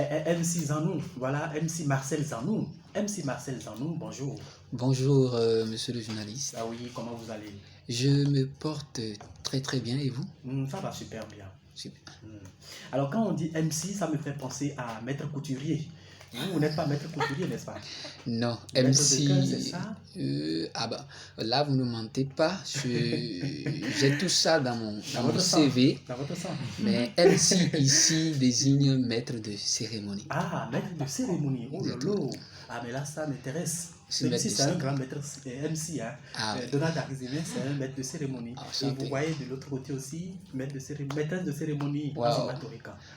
MC Zanou, voilà, MC Marcel Zanou. MC Marcel Zanou, bonjour. Bonjour, monsieur le journaliste. Ah oui, comment vous allez? Je me porte très très bien, et vous? Ça va super bien. Super. Alors, quand on dit MC, ça me fait penser à maître couturier. Vous n'êtes pas maître couturier, n'est-ce pas? Non, Maître MC. de cœur, c'est ça? Ah bah, là vous ne mentez pas. J'ai tout ça dans mon CV. Dans votre sang. Mais MC ici désigne maître de cérémonie. Ah, maître de cérémonie. Oh lolo. Ah, mais là, ça m'intéresse. Même si c'est un grand maître MC, hein. Donald Arizimé, c'est un maître de cérémonie. Et vous voyez de l'autre côté aussi, maîtresse de cérémonie. Wow.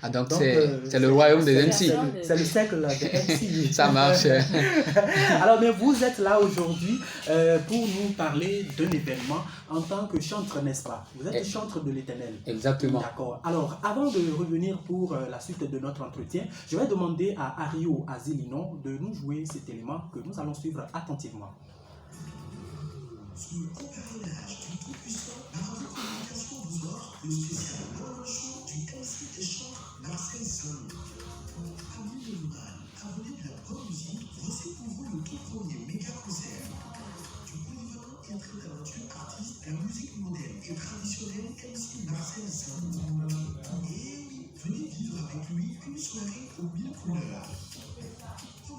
Ah, donc c'est le royaume des MC. C'est le cercle des MC. Ça marche. Alors, mais vous êtes là aujourd'hui pour nous parler d'un événement en tant que chantre, n'est-ce pas? Vous êtes chantre de l'Éternel. Exactement. D'accord. Alors, avant de revenir pour la suite de notre entretien, je vais demander à Ario Azilinon de nous jouer cet élément que nous allons suivre attentivement. Sous le compagnonnage du Tout-Puissant, la radio-communication vous offre le spécial One Show du MC des chantres Marcel Zanou. Amis de l'Oural, abonnés de la bonne musique, voici pour vous le tout premier méga concert. Du polyvalent et très talentueux artiste, la musique moderne et traditionnelle MC Marcel Zanou. Et venez vivre avec lui une soirée aux mille couleurs.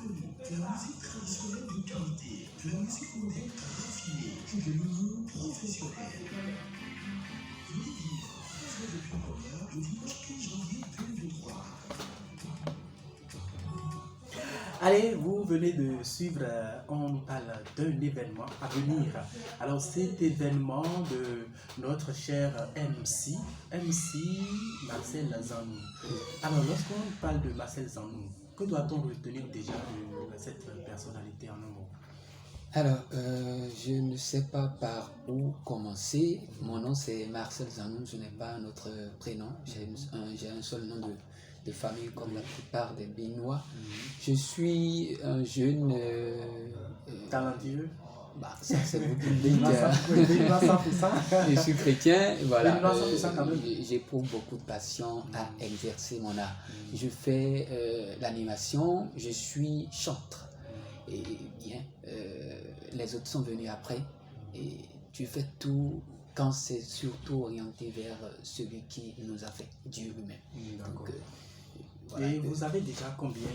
De la musique traditionnelle de qualité, de la musique moderne raffinée et de l'humour professionnel. Venez vivre en depuis première le dimanche 15 janvier 2023. Allez, vous venez de suivre, on nous parle d'un événement à venir. Alors cet événement de notre cher MC Marcel Zanou. Alors lorsqu'on parle de Marcel Zanou, que doit-on retenir déjà de cette personnalité en un mot? Alors, je ne sais pas par où commencer. Mon nom c'est Marcel Zanou, je n'ai pas un autre prénom. J'ai un seul nom de famille comme la plupart des Béninois. Je suis un jeune... talentueux. Bah, ça c'est vous qui le dites. Je suis chrétien, voilà. J'éprouve beaucoup de passion à exercer mon art. Je fais l'animation, je suis chantre. Et bien, les autres sont venus après. Et tu fais tout quand c'est surtout orienté vers celui qui nous a fait, Dieu lui-même. Donc, voilà. Et vous avez déjà combien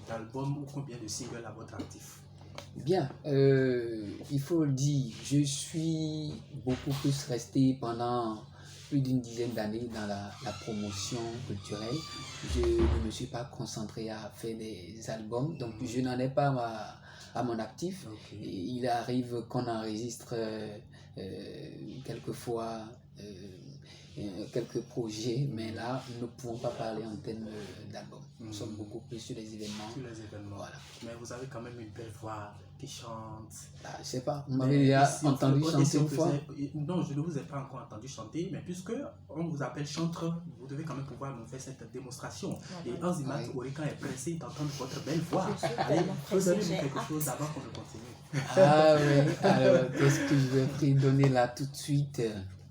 d'albums ou combien de singles à votre actif? Bien, il faut le dire, je suis beaucoup plus resté pendant plus d'une dizaine d'années dans la promotion culturelle. Je ne me suis pas concentré à faire des albums, donc je n'en ai pas à mon actif. Okay. Il arrive qu'on enregistre quelquefois quelques projets, mais là, nous ne pouvons pas parler en termes d'album. Nous sommes beaucoup plus sur les événements. Sur les événements. Voilà. Mais vous avez quand même une belle voix qui chante. Ah, je ne sais pas, vous m'avez déjà entendu chanter une fois? Non, je ne vous ai pas encore entendu chanter, mais puisque on vous appelle chantre, vous devez quand même pouvoir nous faire cette démonstration. Et Anzimat Orikan est pressé d'entendre votre belle voix. Allez, donnez-nous quelque chose avant qu'on ne continue. Ah oui, alors qu'est-ce que je vais donner là tout de suite?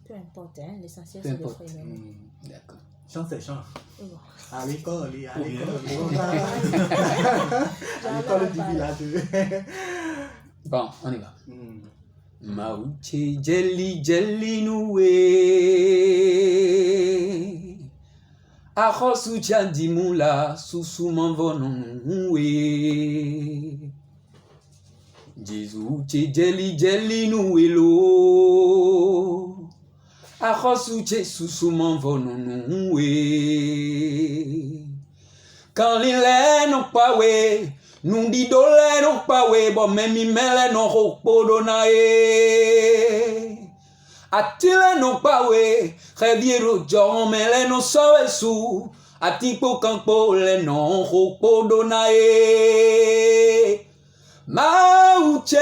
Peu importe, hein, l'essentiel c'est d'être aimé. D'accord. Chant, c'est chant. À l'école, à l'école. À l'école du village. Bon, on y va. Mauche jelly jelly noué. Achosu chandimula susu manvonon noué. Jésus jelly jelly noué lo. Achosu susu manvonon noué. Quand l'île non pas we. Nous dit dole non pas we bon même mele non hopodo na e atile non pas we reviero John mele non soesu atipo campo le non hopodo na e mauche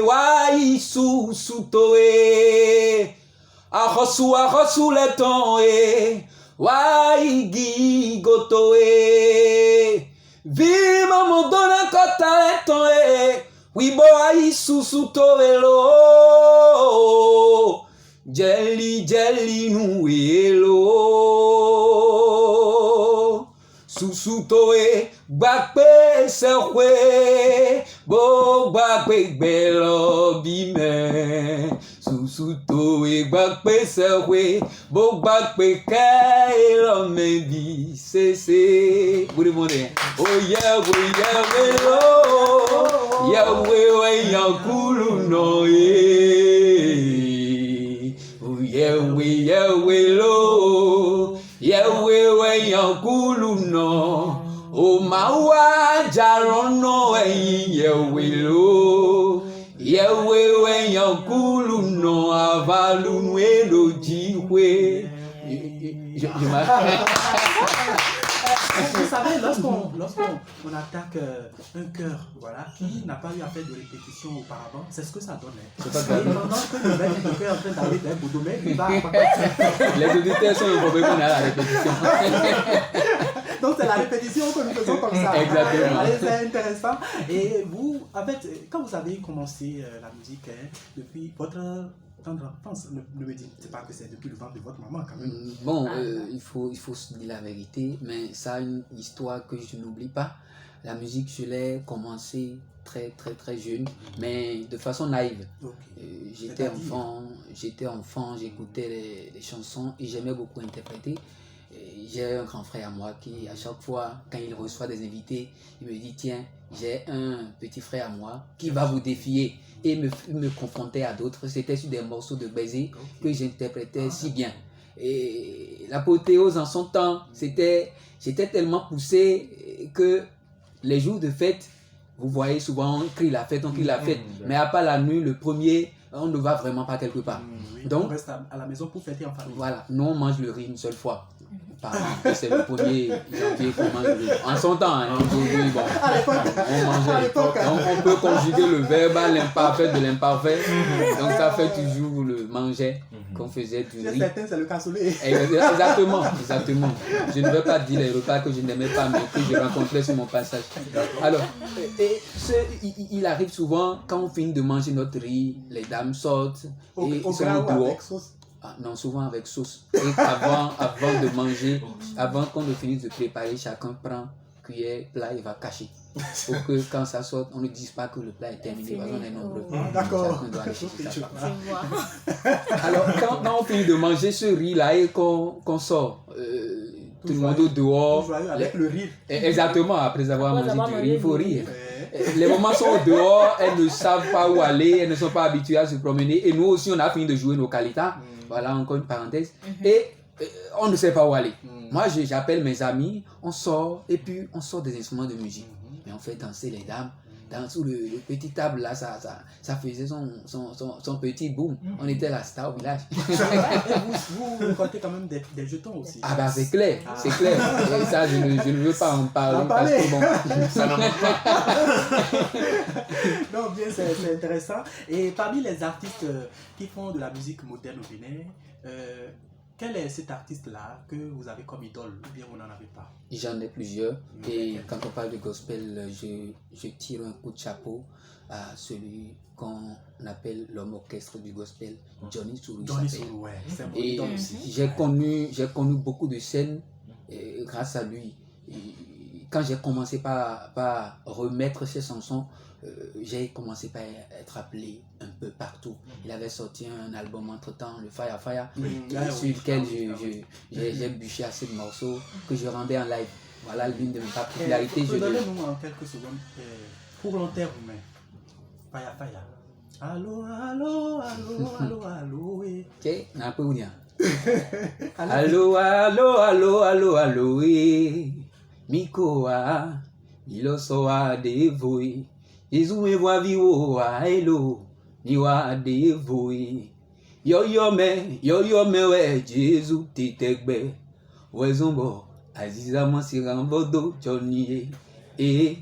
wa isu suto e ahosu le ton e wa igi goto e Viva modona kota eto e Wibo ai susuto elo Jelly jelly nu elo Susutoe bakpe serwe bo bakpe belo bime Susutoe bakpe serwe bo bakpe kaelo mebi sese. Vous demandez oh Yahweh Yahweh Yahweh Yankulu no oh Yahweh Yahweh lo Yahweh Yankulu no o mawa jarono Yahweh lo Yahweh Yankulu no avalu nuelo jiwe. Vous savez, lorsqu'on attaque un chœur, voilà, qui n'a pas eu à faire de répétition auparavant, c'est ce que ça donne. C'est pas grave. Pendant que le mec est en train d'aller d'un bout de domaine, il va. Les auditeurs sont informés qu'on a la répétition. Donc c'est la répétition que nous faisons comme ça. Exactement. Allez, c'est intéressant. Et vous, en fait, quand vous avez commencé la musique, depuis votre tendre enfance, ne me dites pas que c'est depuis le ventre de votre maman quand même. Bon, il faut se dire la vérité, mais ça a une histoire que je n'oublie pas. La musique, je l'ai commencé très jeune, mais de façon naïve. Okay. J'étais enfant, j'écoutais les chansons et j'aimais beaucoup interpréter. J'ai un grand frère à moi qui, à chaque fois, quand il reçoit des invités, il me dit, tiens, j'ai un petit frère à moi qui va vous défier et me confronter à d'autres. C'était sur des morceaux de baiser que j'interprétais si bien. Et l'apothéose en son temps, c'était tellement poussé que les jours de fête, vous voyez souvent, on crie la fête, mais à part la nuit, le premier, on ne va vraiment pas quelque part. Oui, donc, on reste à la maison pour fêter en famille. Voilà, nous on mange le riz une seule fois. Par exemple, c'est le 1er janvier qu'on mange le riz. En son temps, aujourd'hui, bon, on mangeait. Donc on peut conjuguer le verbe à l'imparfait de l'imparfait. Donc ça fait toujours le manger qu'on faisait du riz. Certains, c'est le cassoulet. Exactement. Je ne veux pas dire les repas que je n'aimais pas, mais que je rencontrais sur mon passage. Alors, il arrive souvent, quand on finit de manger notre riz, les dames sortent et ils sont dehors. Ah, non, souvent avec sauce. Et avant de manger, avant qu'on ne finisse de préparer, chacun prend cuillère, plat et va cacher. Pour que quand ça sorte, on ne dise pas que le plat est terminé, parce qu'on est nombreux. D'accord. Chacun doit aller chercher sa part. Alors, quand on finit de manger ce riz-là et qu'on sort, tout le monde au dehors. Avec le rire. Exactement, après avoir mangé du riz, il faut rire. Les mamans sont au dehors, elles ne savent pas où aller, elles ne sont pas habituées à se promener. Et nous aussi, on a fini de jouer nos qualitas. Voilà, encore une parenthèse. Et on ne sait pas où aller. Moi, j'appelle mes amis, on sort, et puis on sort des instruments de musique. Mais on fait danser les dames. Dans sous le petit table là, ça faisait son petit boom. On était la star au village. vous comptez quand même des jetons aussi. Ah bah c'est clair. Et ça, je ne veux pas en parler. Parce que bon, ça n'en manque pas. Non, bien, c'est intéressant. Et parmi les artistes qui font de la musique moderne au Bénin, quel est cet artiste-là que vous avez comme idole ou bien vous n'en avez pas? J'en ai plusieurs. Et quand on parle de gospel, je tire un coup de chapeau à celui qu'on appelle l'homme orchestre du gospel, Johnny Sourou. Ouais, c'est un bon idole aussi. J'ai connu beaucoup de scènes grâce à lui. Et quand j'ai commencé par remettre ses chansons, j'ai commencé par être appelé un peu partout. Il avait sorti un album entre-temps, le Fire, sur lequel j'ai bûché assez de morceaux que je rendais en live. Voilà l'une de mes particularités. Donnez-nous en quelques secondes pour l'enterre humain. Fire. Allô. Ok, un peu où dire. Allô, Mikoa, Milosoa Devoe. Jésus me voit vivre à hello, ni wa devoe. Yo me ouais Jésus titekbe. Ouais zombo, Aziza mansiran bodo Johnny et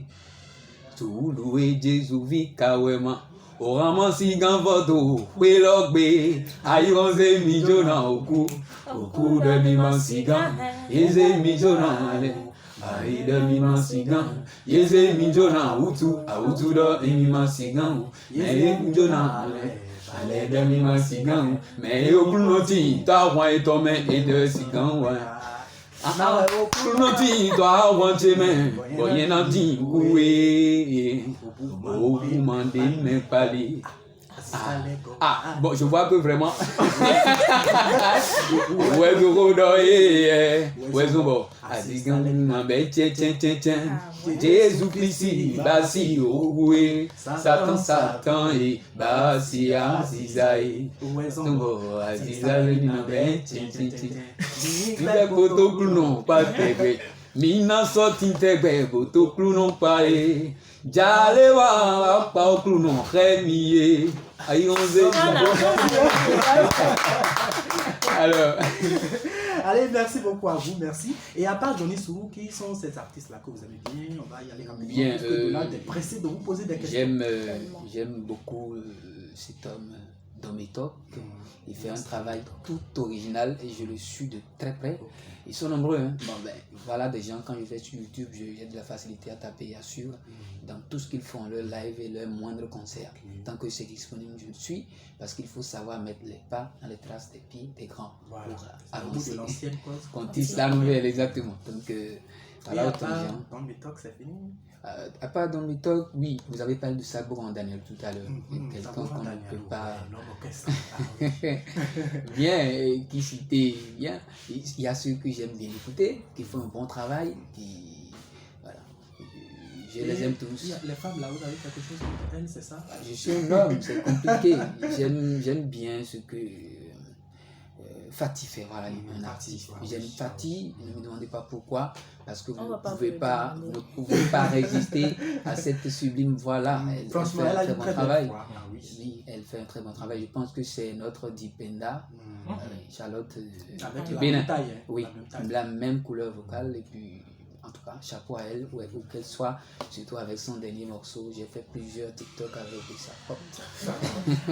tout loué Jésus vika wema. Oraman sigan vodo, welogbe, ayonze mi jona oku de mi mansigan, yeze mi jona ale. Aïe de mi mansigan, yeze mi jona utu do mi mansigan, mais mi jona ale de mi mansigan, mais au bouloti ta roi et ton et de sigan ouais. Clounoti, toi, wantemen, boyen en dingoué, au mandé, mais palé. Bon, je vois que vraiment. Jésus-Christ, Bassi, Oué, Satan, et Bassi, Azizaï. Azizaï, Nambé, Tibé, Boto, Clounon, pas Tébé. Mina sorti Tébé, Boto, Clounon, pas J'allais voir, pas au Clounon, Rémier. Aïe, on sait. Alors. Allez, merci beaucoup à vous, merci. Et à part Johnny Sourou, qui sont ces artistes-là que vous aimez bien? On va y aller rapidement. Bien, Donald est pressé de vous poser des questions. J'aime beaucoup cet homme, Dometok. Il fait un travail tout original et je le suis de très près. Ils sont nombreux. Hein. Bon, ben, voilà des gens, quand je vais sur YouTube, j'ai de la facilité à taper, à suivre dans tout ce qu'ils font, leur live et leur moindre concert. Tant que c'est disponible, je le suis parce qu'il faut savoir mettre les pas dans les traces des pieds des grands pour avancer. Qu'on tisse la nouvelle, exactement. Donc, voilà, autant de gens. Dans Metok, c'est fini. À part dans Metok, oui, vous avez parlé de Sabouran en Daniel tout à l'heure. Quelqu'un qu'on ne peut pas. Bien, qui citait bien. Il y a ceux que j'aime bien écouter, qui font un bon travail, qui. Voilà. Je les aime tous. Les femmes là, vous avez quelque chose contre elles, c'est ça? Je suis un homme, c'est compliqué. J'aime bien ce que. Fatih fait, voilà, un artiste. J'aime Fatih, ne me demandez pas pourquoi, parce que vous ne pouvez pas résister à cette sublime voix là. Elle fait un très bon travail. Oui, elle fait un très bon travail. Je pense que c'est notre Dipenda, Charlotte, avec la même taille. Oui, la même couleur vocale, et puis en tout cas, chapeau à elle, où qu'elle soit, surtout avec son dernier morceau. J'ai fait plusieurs TikTok avec ça.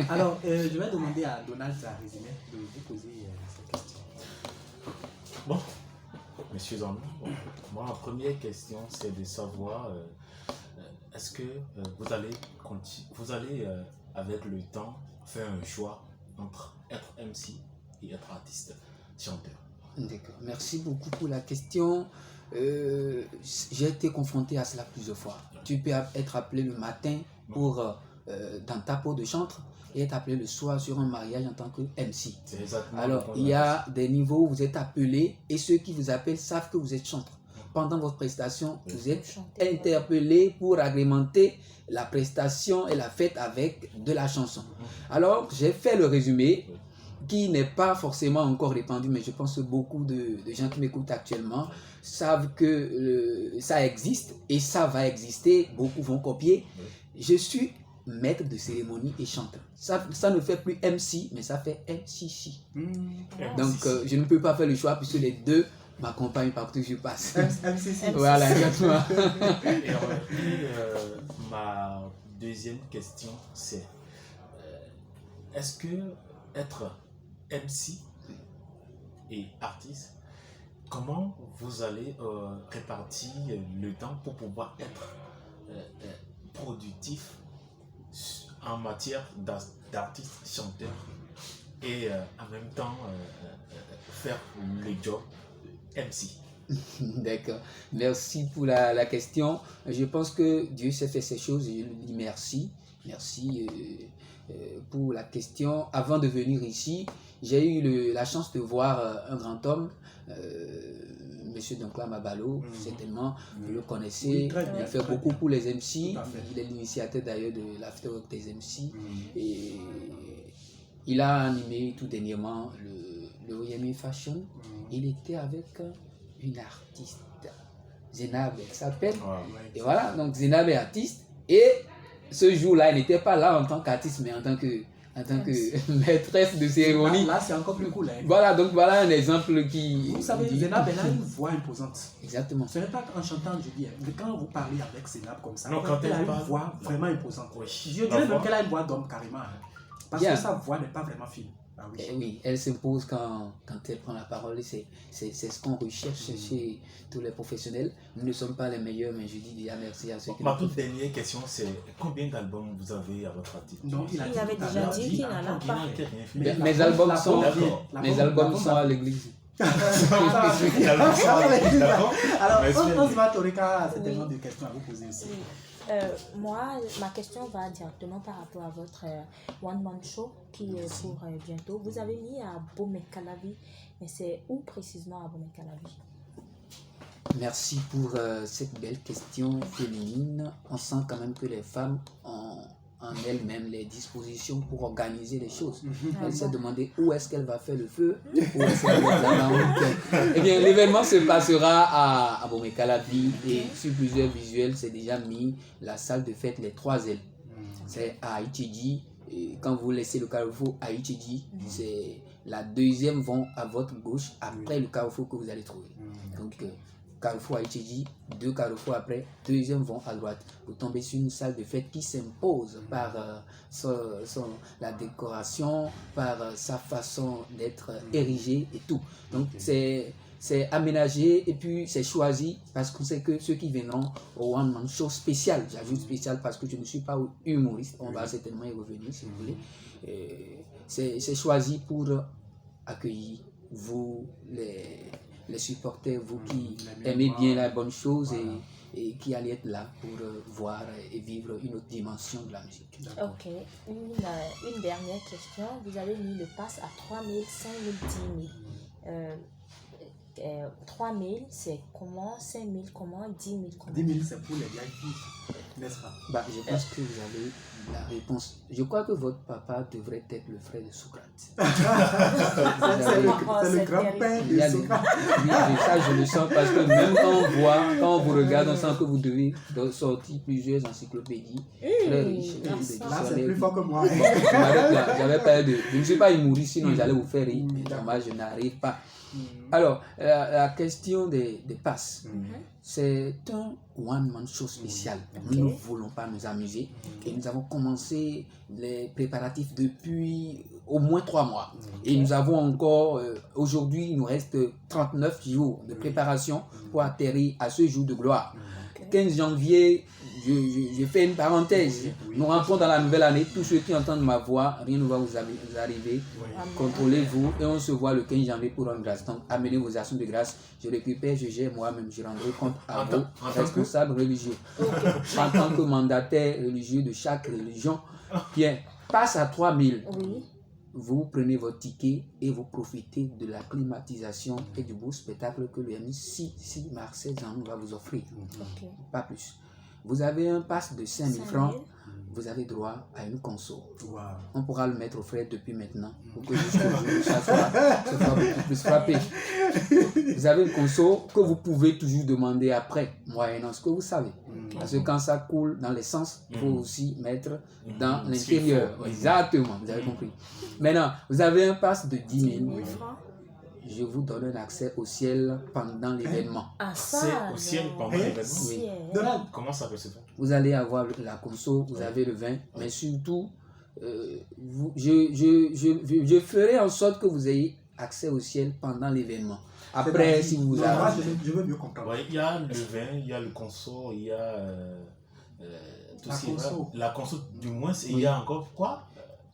Alors, je vais demander à Donald Zarizine de vous poser cette question. Bon, messieurs amis, moi, ma première question, c'est de savoir, est-ce que vous allez avec le temps, faire un choix entre être MC et être artiste, chanteur? D'accord, merci beaucoup pour la question. J'ai été confronté à cela plusieurs fois. Tu peux être appelé le matin pour dans ta peau de chantre et être appelé le soir sur un mariage en tant que MC. Alors, il y a des niveaux où vous êtes appelé et ceux qui vous appellent savent que vous êtes chanteur. Pendant votre prestation, vous êtes interpellé pour agrémenter la prestation et la fête avec de la chanson. Alors, j'ai fait le résumé qui n'est pas forcément encore répandu, mais je pense que beaucoup de gens qui m'écoutent actuellement savent que ça existe et ça va exister. Beaucoup vont copier. Je suis maître de cérémonie et chanteur. Ça ne fait plus MC, mais ça fait MCC. Donc, je ne peux pas faire le choix puisque les deux m'accompagnent partout où je passe. MCC. Voilà, exactement. Et ma deuxième question, c'est est-ce que être MC et artiste, comment vous allez répartir le temps pour pouvoir être productif en matière d'artiste chanteur et en même temps faire le job MC? D'accord, merci pour la question. Je pense que Dieu sait faire ces choses et je lui dis merci. Merci pour la question. Avant de venir ici, j'ai eu la chance de voir un grand homme, Monsieur Doncla Mabalo, certainement, vous le connaissez. Oui, il fait beaucoup pour les MC. Il est l'initiateur d'ailleurs de l'Afterwork des MC. Et il a animé tout dernièrement le OMI Fashion. Il était avec une artiste, Zénab, elle s'appelle. Et voilà, donc Zénab est artiste. Et ce jour-là, elle n'était pas là en tant qu'artiste, mais en tant que maîtresse de cérémonie. Là, c'est encore plus cool. Hein. Voilà, donc voilà un exemple qui... Vous savez, Zénab, elle a une voix imposante. Exactement. Ce n'est pas en chantant, je dis, mais quand vous parlez avec Zénab comme ça, non, elle a une voix vraiment imposante. Oui. Je dirais même qu'elle a une voix d'homme carrément. Hein, parce que sa voix n'est pas vraiment fine. Ah oui. Oui, elle s'impose quand elle prend la parole. C'est ce qu'on recherche chez tous les professionnels. Nous ne sommes pas les meilleurs, mais je dis déjà merci à ceux qui... Ma toute dernière question, c'est combien d'albums vous avez à votre artiste? Il avait déjà dit qu'il n'en a pas. Mes albums sont à l'église. Alors, on va Torika, c'est tellement de questions à vous poser aussi. Moi, ma question va directement par rapport à votre One Man Show qui est pour bientôt. Vous avez mis à Bomekalavi, mais c'est où précisément à Bomekalavi? Merci pour cette belle question féminine. On sent quand même que les femmes ont en elles-mêmes les dispositions pour organiser les choses. Elle s'est demandé où est-ce qu'elle va faire le feu, où est-ce qu'elle va mettre la main. Eh bien, l'événement se passera à Bomekalavi et sur plusieurs visuels, c'est déjà mis la salle de fête Les Trois Ailes. C'est à Itchédji. Quand vous laissez le carrefour à Itchédji, c'est la deuxième vont à votre gauche après le carrefour que vous allez trouver. Donc, carrefour à Itchédji, 2 carrefours après, deuxième vont à droite. Vous tombez sur une salle de fête qui s'impose par la décoration, par sa façon d'être érigée et tout. Donc c'est aménagé et puis c'est choisi parce qu'on sait que ceux qui viendront au One Man Show spécial, j'ajoute spécial parce que je ne suis pas humoriste, on va certainement y revenir si vous voulez. C'est choisi pour accueillir vous les supporters, vous qui aimez bien la bonne chose et qui allez être là pour voir et vivre une autre dimension de la musique. Ok, une dernière question. Vous avez mis le pass à 3 000, 5 000, 10 000. 3 000, c'est comment? 5 000, comment? 10 000, comment? 10 000, c'est pour les VIP, n'est-ce pas? Je pense que vous avez la réponse. Je crois que votre papa devrait être le frère de Socrate. C'est le grand-père de Socrate. Oui, ça je le sens parce que même quand on vous regarde, on sent que vous devez sortir plusieurs encyclopédies. Très riches. Là, c'est plus fort que moi. Je ne suis pas humoriste, sinon j'allais vous faire rire. Mais moi, je n'arrive pas. Alors, la question des passes, c'est un one-man show spécial. Nous ne voulons pas nous amuser et nous avons commencé les préparatifs depuis au moins 3 mois. Et nous avons encore, aujourd'hui, il nous reste 39 jours de préparation pour atterrir à ce jour de gloire. 15 janvier, je fais une parenthèse. Nous rentrons dans la nouvelle année. Tous ceux qui entendent ma voix, rien ne va vous arriver. Contrôlez-vous et on se voit le 15 janvier pour rendre grâce. Donc, amenez vos actions de grâce. Je récupère, je gère moi-même. Je rendrai compte à vos responsables religieux. En tant que mandataire religieux de chaque religion. Bien, passe à 3 000. Vous prenez votre ticket et vous profitez de la climatisation et du beau spectacle que le MC Marcel Zanou va vous offrir. Pas plus. Vous avez un pass de 5 000 francs, vous avez droit à une console. On pourra le mettre au frais depuis maintenant pour que jusqu'au jour ça soit beaucoup plus frappé. Vous avez une console que vous pouvez toujours demander après, moyennant ce que vous savez. Parce que quand ça coule dans l'essence, il faut aussi mettre dans l'intérieur. Exactement, vous avez compris. Maintenant, vous avez un pass de 10 000 francs. Je vous donne un accès au ciel pendant l'événement. C'est au ciel pendant l'événement? Oui. Comment ça peut se faire? Vous allez avoir la console, vous avez le vin, mais surtout, je ferai en sorte que vous ayez accès au ciel pendant l'événement. Après, si vous avez... Je veux mieux comprendre. Il y a le vin, il y a le console, il y a la console, du moins, il y a encore quoi?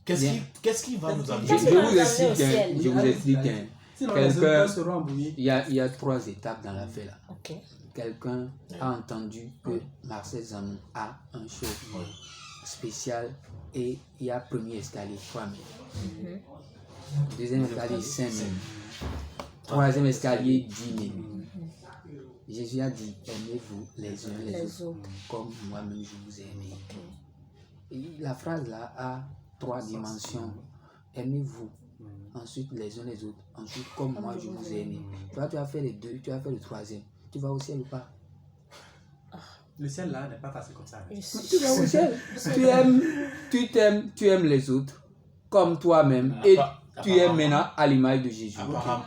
Qu'est-ce qui va nous amener? Je vous explique. Il y a 3 étapes dans l'affaire là. Quelqu'un a entendu que Marcel Zanou a un show spécial et il y a premier escalier 3 000. Deuxième escalier 5 000. Troisième escalier 10 000. Jésus a dit, aimez-vous les uns les autres comme moi-même je vous ai aimé. Et la phrase là a 3 dimensions. Aimez-vous. Ensuite les uns les autres. Ensuite comme moi je vous ai aimé. Toi tu as fait les 2, tu as fait le 3e. Tu vas au ciel ou pas? Le ciel là n'est pas facile comme ça. Tu vas au ciel. Tu aimes les autres comme toi-même. Et tu es maintenant à l'image de Jésus.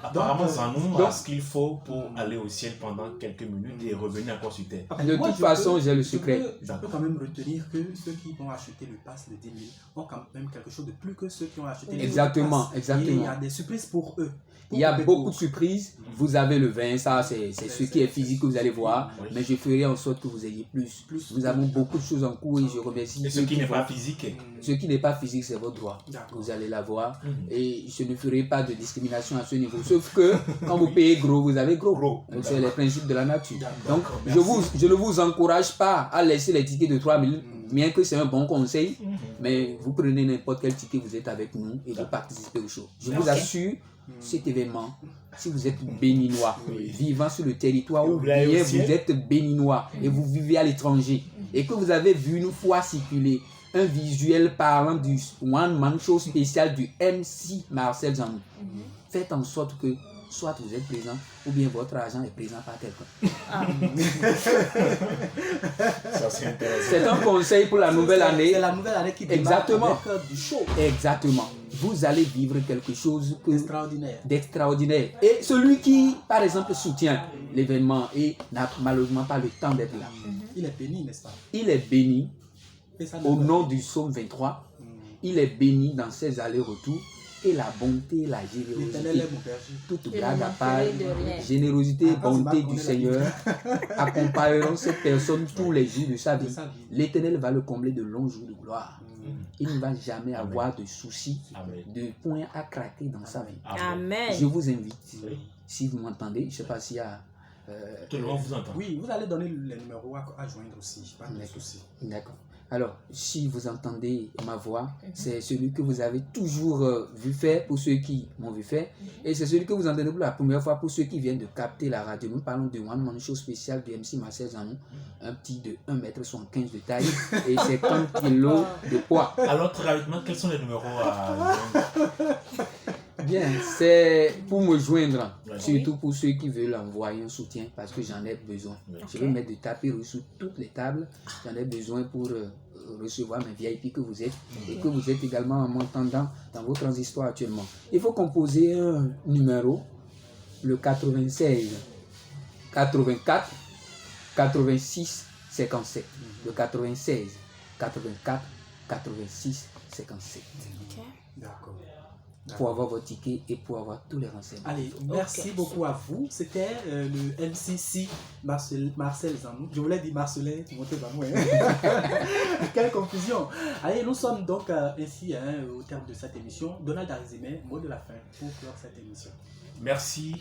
Apparemment, Zanou a ce qu'il faut pour aller au ciel pendant quelques minutes et revenir encore sur terre. De toute façon, j'ai le secret. Je peux quand même retenir que ceux qui vont acheter le pass de 10 000 ont quand même quelque chose de plus que ceux qui ont acheté le pass. Exactement. Et il y a des surprises pour eux. Il y a beaucoup de surprises. Vous avez le vin, ça c'est ce qui est physique que vous allez voir. Mais je ferai en sorte que vous ayez plus. Nous avons beaucoup de choses en cours et je remercie. Et ce qui n'est pas physique? Ce qui n'est pas physique, c'est votre droit. Vous allez l'avoir. Et et je ne ferai pas de discrimination à ce niveau. Sauf que quand vous payez gros, vous avez gros. C'est les principes de la nature. Donc, je ne vous encourage pas à laisser les tickets de 3 000, bien que c'est un bon conseil, mais vous prenez n'importe quel ticket, vous êtes avec nous et vous participez au show. Je vous assure, cet événement, si vous êtes béninois, vivant sur le territoire ou bien vous êtes béninois et vous vivez à l'étranger et que vous avez vu une fois circuler un visuel parlant du One Man Show spécial du MC Marcel Zanou, faites en sorte que soit vous êtes présent ou bien votre argent est présent par quelqu'un. C'est un conseil pour la nouvelle année. C'est la nouvelle année qui démarre avec du show. Exactement. Vous allez vivre quelque chose d'extraordinaire. Et celui qui, par exemple, soutient l'événement et n'a malheureusement pas le temps d'être là, il est béni, n'est-ce pas? Il est béni au nom du psaume 23. Il est béni dans ses allers-retours. Et la bonté, la générosité, toute blague à part, générosité et bonté du Seigneur accompagneront cette personne tous les jours de sa vie. L'Éternel va le combler de longs jours de gloire. Il ne va jamais avoir de soucis, de points à craquer dans sa vie. Amen. Je vous invite, si vous m'entendez, je ne sais pas s'il y a... Tout le monde vous entend. Oui, vous allez donner les numéros à joindre aussi, pas de soucis. D'accord. Alors, si vous entendez ma voix, c'est celui que vous avez toujours vu faire pour ceux qui m'ont vu faire. Et c'est celui que vous entendez pour la première fois pour ceux qui viennent de capter la radio. Nous parlons de One Man Show spécial du MC Marcel Zanou, un petit de 1,75 m de taille et 50 kg de poids. Alors, très rapidement, quels sont les numéros à Bien, c'est pour me joindre, surtout pour ceux qui veulent envoyer un soutien parce que j'en ai besoin. Je vais mettre du tapis rouge sur toutes les tables. J'en ai besoin pour recevoir mes VIP que vous êtes et que vous êtes également en m'entendant dans vos transistors actuellement. Il faut composer un numéro, le 96 84 86 57. Le 96 84 86 57. D'accord. Pour avoir vos tickets et pour avoir tous les renseignements. Allez, merci beaucoup à vous. C'était le MCC Marcel Zanou. Je voulais dire Marcelin Timothée Zanou. Quelle confusion. Allez, nous sommes donc ainsi au terme de cette émission. Donald Arizime, mot de la fin pour clore cette émission. Merci.